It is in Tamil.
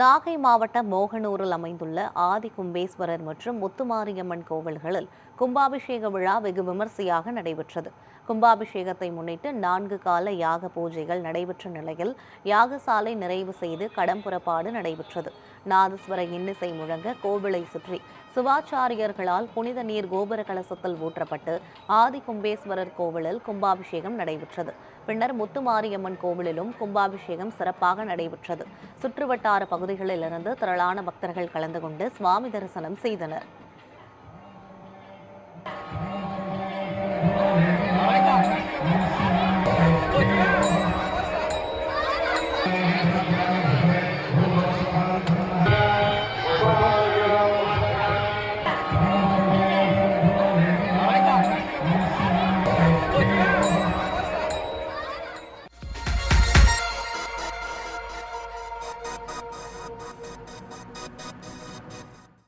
நாகை மாவட்டம் மோகனூரில் அமைந்துள்ள ஆதி கும்பேஸ்வரர் மற்றும் முத்துமாரியம்மன் கோவில்களில் கும்பாபிஷேக விழா வெகு விமரிசையாக நடைபெற்றது. கும்பாபிஷேகத்தை முன்னிட்டு 4 கால யாக பூஜைகள் நடைபெற்ற நிலையில் யாகசாலை நிறைவு செய்து கடம்புறப்பாடு நடைபெற்றது. நாதஸ்வர இன்னிசை முழங்க கோவிலை சுற்றி சிவாச்சாரியர்களால் புனித நீர் கோபுர கலசத்தில் ஊற்றப்பட்டு ஆதி கும்பேஸ்வரர் கோவிலில் கும்பாபிஷேகம் நடைபெற்றது. பின்னர் முத்துமாரியம்மன் கோவிலிலும் கும்பாபிஷேகம் சிறப்பாக நடைபெற்றது. சுற்றுவட்டார பகுதிகளிலிருந்து திரளான பக்தர்கள் கலந்து கொண்டு சுவாமி தரிசனம் செய்தனர்.